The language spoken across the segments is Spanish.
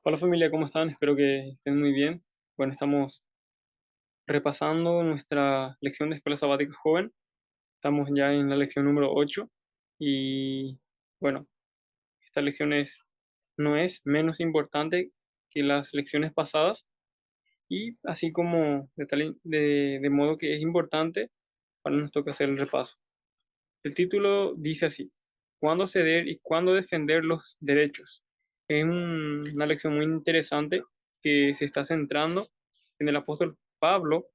Hola familia, ¿cómo están? Espero que estén muy bien. Bueno, estamos repasando nuestra lección de Escuela Sabática Joven. Estamos ya en la lección número 8 y bueno, esta lección no es menos importante que las lecciones pasadas y así como de modo que es importante, ahora nos toca hacer el repaso. El título dice así: ¿Cuándo ceder y cuándo defender los derechos? Es una lección muy interesante que se está centrando en el apóstol Pablo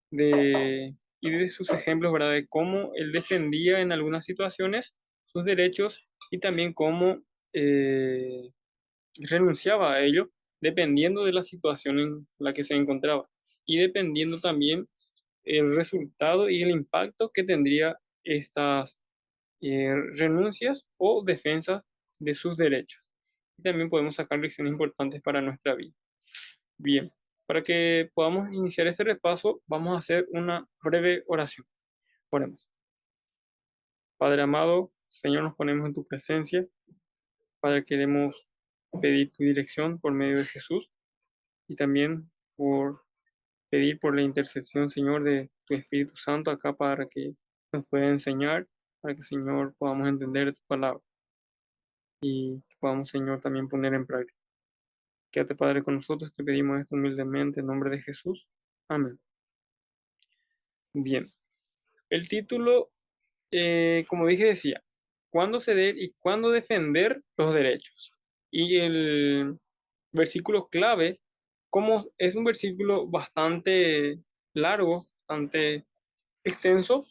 y de sus ejemplos, ¿verdad? De cómo él defendía en algunas situaciones sus derechos y también cómo eh, renunciaba a ello dependiendo de la situación en la que se encontraba y dependiendo también el resultado y el impacto que tendría estas renuncias o defensas de sus derechos. Y también podemos sacar lecciones importantes para nuestra vida. Bien, para que podamos iniciar este repaso, vamos a hacer una breve oración. Oremos. Padre amado, Señor, nos ponemos en tu presencia. Padre, queremos pedir tu dirección por medio de Jesús y también por pedir por la intercesión, Señor, de tu Espíritu Santo acá para que nos pueda enseñar, para que, Señor, podamos entender tu palabra y que podamos, Señor, también poner en práctica. Quédate, Padre, con nosotros, te pedimos esto humildemente en nombre de Jesús. Amén. Bien, el título, como dije, decía, ¿cuándo ceder y cuándo defender los derechos? Y el versículo clave, como es un versículo bastante largo, bastante extenso,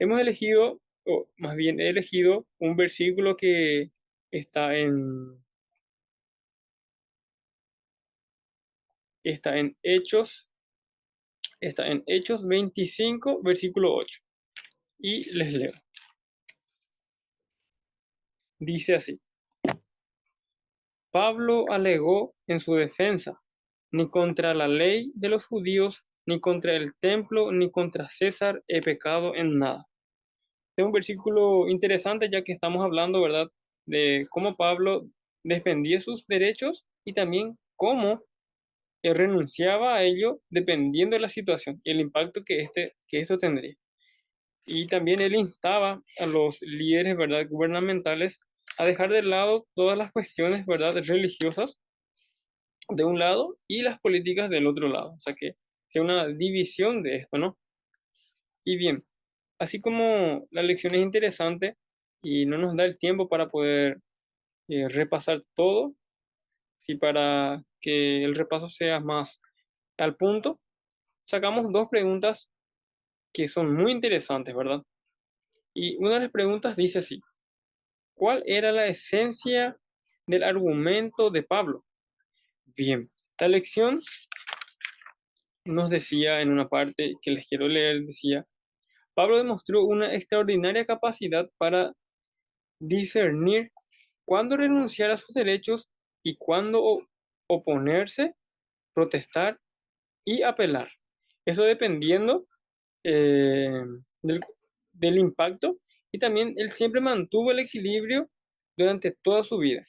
hemos elegido, o más bien he elegido un versículo que está en, está en Hechos. Está en Hechos 25, versículo 8. Y les leo. Dice así: Pablo alegó en su defensa: ni contra la ley de los judíos, ni contra el templo, ni contra César he pecado en nada. Es un versículo interesante ya que estamos hablando, ¿verdad?, de cómo Pablo defendía sus derechos y también cómo él renunciaba a ello dependiendo de la situación y el impacto que esto tendría. Y también él instaba a los líderes, ¿verdad?, gubernamentales a dejar de lado todas las cuestiones, ¿verdad?, religiosas de un lado y las políticas del otro lado. O sea que sea una división de esto, ¿no? Y bien, así como la lección es interesante y no nos da el tiempo para poder repasar todo, si para que el repaso sea más al punto, sacamos dos preguntas que son muy interesantes, ¿verdad? Y una de las preguntas dice así: ¿cuál era la esencia del argumento de Pablo? Bien, la lección nos decía en una parte que les quiero leer, decía: Pablo demostró una extraordinaria capacidad para discernir cuándo renunciar a sus derechos y cuándo oponerse, protestar y apelar. Eso dependiendo eh, del, del impacto, y también él siempre mantuvo el equilibrio durante toda su vida.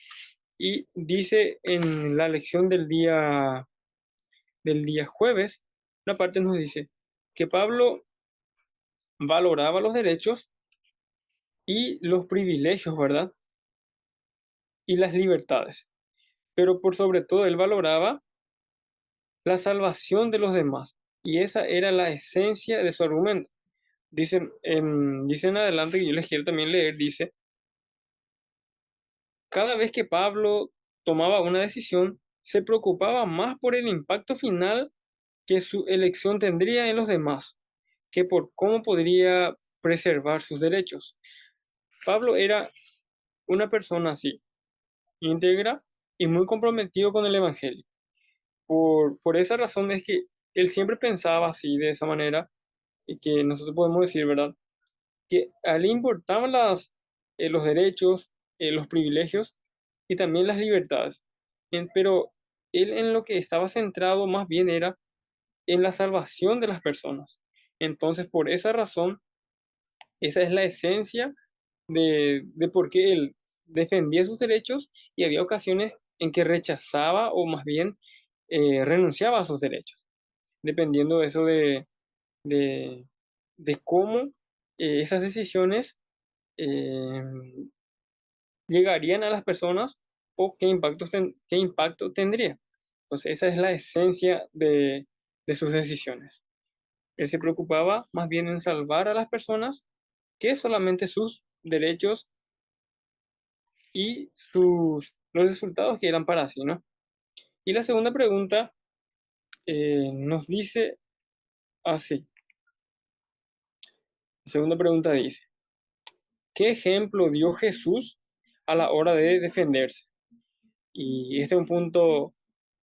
Y dice en la lección del día jueves, una parte nos dice que Pablo valoraba los derechos y los privilegios, ¿verdad? Y las libertades. Pero por sobre todo él valoraba la salvación de los demás. Y esa era la esencia de su argumento. Dicen adelante, que yo les quiero también leer, dice: cada vez que Pablo tomaba una decisión, se preocupaba más por el impacto final que su elección tendría en los demás, que por cómo podría preservar sus derechos. Pablo era una persona así, íntegra y muy comprometido con el Evangelio. Por esa razón es que él siempre pensaba así, de esa manera, y que nosotros podemos decir, ¿verdad?, que a él le importaban los derechos, los privilegios y también las libertades. Pero él en lo que estaba centrado más bien era en la salvación de las personas. Entonces, por esa razón, esa es la esencia de por qué él defendía sus derechos, y había ocasiones en que rechazaba o más bien renunciaba a sus derechos, dependiendo eso de, de cómo esas decisiones eh, llegarían a las personas o qué impacto tendría. Entonces, esa es la esencia de sus decisiones. Él se preocupaba más bien en salvar a las personas que solamente sus derechos y los resultados que eran para sí, ¿no? Y la segunda pregunta nos dice así. La segunda pregunta dice, ¿qué ejemplo dio Jesús a la hora de defenderse? Y este es un punto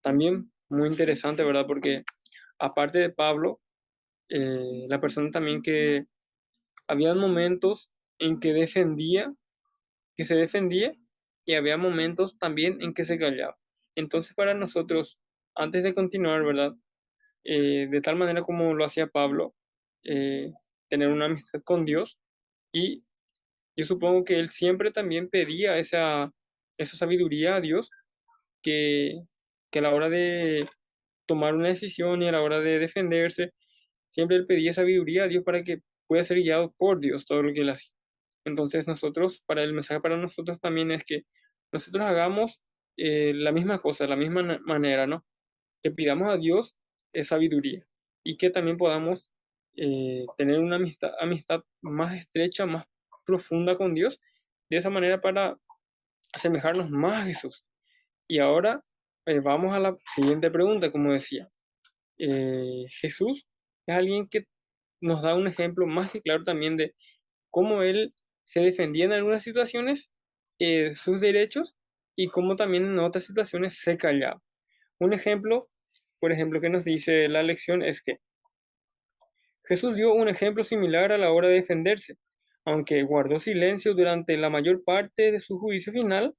también muy interesante, ¿verdad? Porque aparte de Pablo, la persona también que había momentos en que se defendía, y había momentos también en que se callaba. Entonces, para nosotros, antes de continuar, ¿verdad? De tal manera como lo hacía Pablo, eh, tener una amistad con Dios, y yo supongo que él siempre también pedía esa sabiduría a Dios, que, que a la hora de tomar una decisión y a la hora de defenderse, siempre él pedía sabiduría a Dios para que pueda ser guiado por Dios todo lo que él hacía. Entonces nosotros, para el mensaje para nosotros también es que nosotros hagamos la misma cosa, la misma manera, ¿no? Que pidamos a Dios sabiduría, y que también podamos tener una amistad más estrecha, más profunda con Dios, de esa manera para asemejarnos más a Jesús. Y ahora vamos a la siguiente pregunta, como decía. Jesús es alguien que nos da un ejemplo más que claro también de cómo él se defendía en algunas situaciones, sus derechos, y cómo también en otras situaciones se callaba. Un ejemplo, por ejemplo, que nos dice la lección es que Jesús dio un ejemplo similar a la hora de defenderse, aunque guardó silencio durante la mayor parte de su juicio final.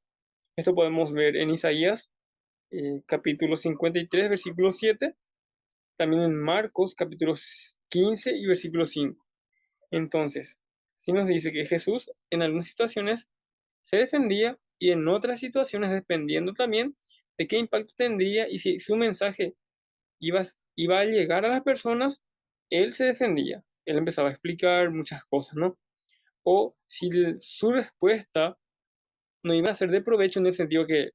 Esto podemos ver en Isaías capítulo 53, versículo 7, también en Marcos capítulo 15 y versículo 5. Entonces, sí nos dice que Jesús en algunas situaciones se defendía, y en otras situaciones, dependiendo también de qué impacto tendría y si su mensaje iba, iba a llegar a las personas, él se defendía. Él empezaba a explicar muchas cosas, ¿no? O si su respuesta no iba a ser de provecho, en el sentido que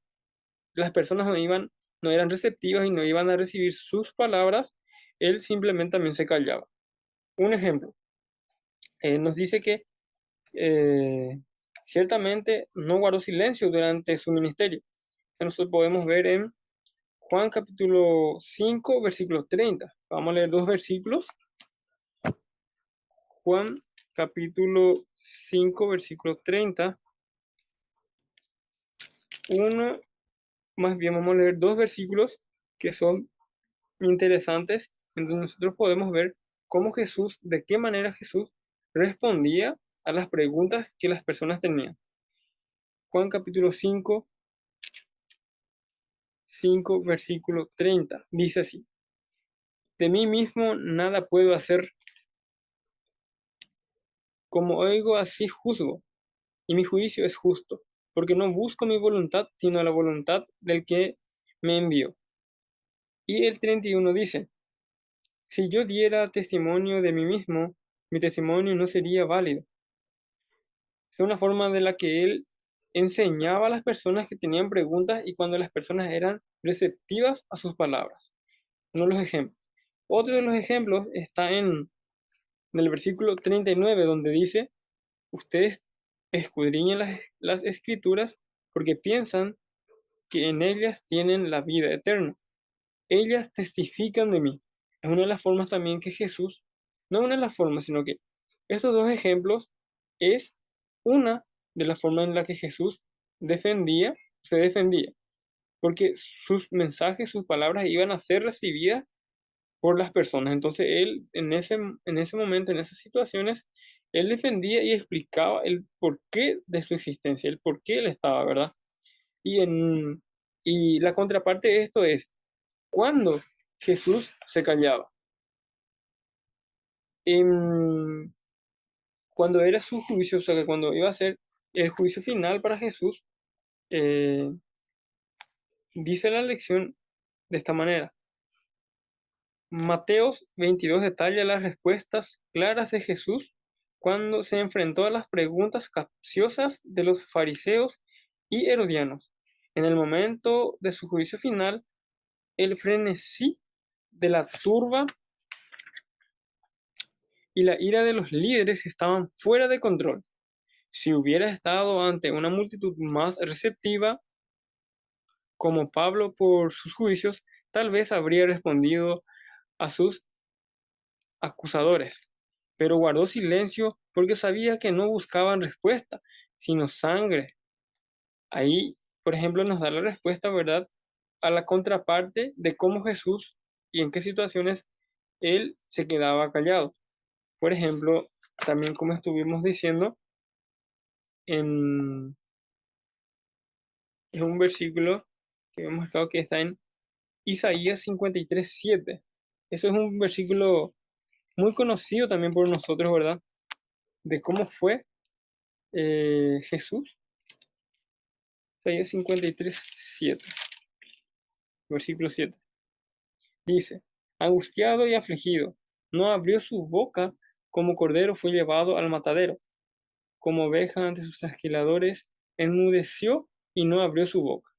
las personas no eran receptivas y no iban a recibir sus palabras, él simplemente también se callaba. Un ejemplo, nos dice que eh, ciertamente no guardó silencio durante su ministerio. Nosotros podemos ver en Juan capítulo 5 versículo 30. Vamos a leer dos versículos. Juan capítulo 5 versículo 30. Uno, más bien vamos a leer dos versículos que son interesantes, en donde nosotros podemos ver cómo Jesús, de qué manera Jesús respondía a las preguntas que las personas tenían. Juan capítulo 5 versículo 30, dice así: de mí mismo nada puedo hacer, como oigo así juzgo, y mi juicio es justo, porque no busco mi voluntad, sino la voluntad del que me envió. Y el 31 dice: si yo diera testimonio de mí mismo, mi testimonio no sería válido. Es una forma de la que él enseñaba a las personas que tenían preguntas, y cuando las personas eran receptivas a sus palabras. Uno de los ejemplos. Otro de los ejemplos está en el versículo 39, donde dice: ustedes escudriñan las escrituras porque piensan que en ellas tienen la vida eterna. Ellas testifican de mí. Es una de las formas también que Jesús, no una de las formas, sino que estos dos ejemplos es una de las formas en la que Jesús se defendía, porque sus mensajes, sus palabras iban a ser recibidas por las personas. Entonces él en ese momento, en esas situaciones, él defendía y explicaba el porqué de su existencia, el por qué él estaba, ¿verdad? Y, y la contraparte de esto es cuando Jesús se callaba. En, cuando era su juicio, o sea, que cuando iba a ser el juicio final para Jesús, eh, Dice la lección de esta manera. Mateos 22 detalla las respuestas claras de Jesús cuando se enfrentó a las preguntas capciosas de los fariseos y herodianos. En el momento de su juicio final, el frenesí de la turba y la ira de los líderes estaban fuera de control. Si hubiera estado ante una multitud más receptiva, como Pablo por sus juicios, tal vez habría respondido a sus acusadores, pero guardó silencio porque sabía que no buscaban respuesta, sino sangre. Ahí, por ejemplo, nos da la respuesta, ¿verdad?, a la contraparte de cómo Jesús y en qué situaciones él se quedaba callado. Por ejemplo, también como estuvimos diciendo, en, es un versículo que hemos estado que está en Isaías 53:7. Eso es un versículo muy conocido también por nosotros, ¿verdad? De cómo fue Jesús. Isaías 53:7, versículo 7. Dice, angustiado y afligido, no abrió su boca, como cordero fue llevado al matadero, como oveja ante sus trasquiladores, enmudeció y no abrió su boca.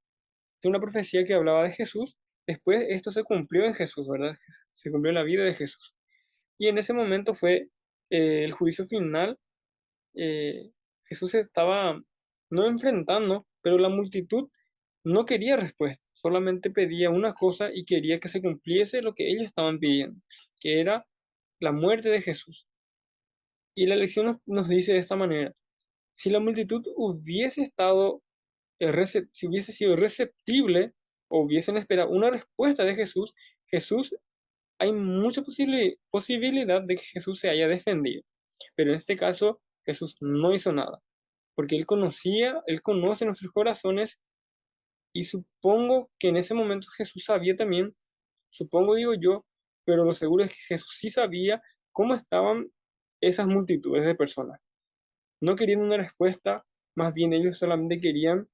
Es una profecía que hablaba de Jesús. Después esto se cumplió en Jesús, ¿verdad? Se cumplió en la vida de Jesús. Y en ese momento fue el juicio final. eh, Jesús estaba no enfrentando, pero la multitud no quería respuesta, solamente pedía una cosa y quería que se cumpliese lo que ellos estaban pidiendo, que era la muerte de Jesús. Y la lección nos dice de esta manera, si la multitud hubiese estado, si hubiese sido receptible o hubiesen esperado una respuesta de Jesús, Jesús, hay mucha posibilidad de que Jesús se haya defendido. Pero en este caso, Jesús no hizo nada, porque él conoce nuestros corazones y supongo que en ese momento Jesús sabía también, supongo digo yo, pero lo seguro es que Jesús sí sabía cómo estaban esas multitudes de personas. No querían una respuesta, más bien ellos solamente querían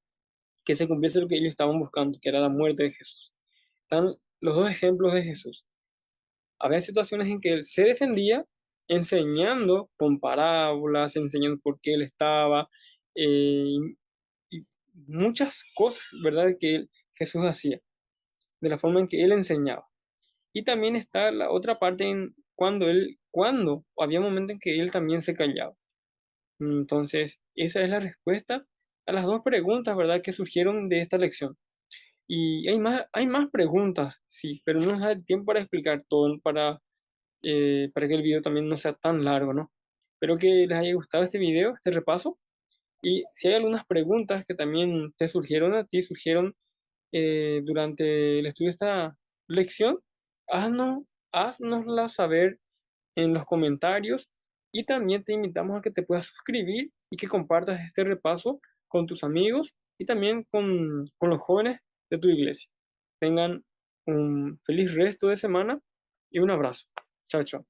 que se cumpliese lo que ellos estaban buscando, que era la muerte de Jesús. Están los dos ejemplos de Jesús. Había situaciones en que él se defendía enseñando con parábolas, enseñando por qué él estaba, y muchas cosas, ¿verdad?, que Jesús hacía, de la forma en que él enseñaba. Y también está la otra parte en cuando había momentos en que él también se callaba. Entonces, esa es la respuesta a las dos preguntas, ¿verdad?, que surgieron de esta lección. Y hay más preguntas, sí, pero no nos da el tiempo para explicar todo, para que el video también no sea tan largo, ¿no? Espero que les haya gustado este video, este repaso. Y si hay algunas preguntas que también te surgieron a ti, surgieron durante el estudio de esta lección, haznoslas saber en los comentarios y también te invitamos a que te puedas suscribir y que compartas este repaso con tus amigos y también con los jóvenes de tu iglesia. Tengan un feliz resto de semana y un abrazo. Chao, chao.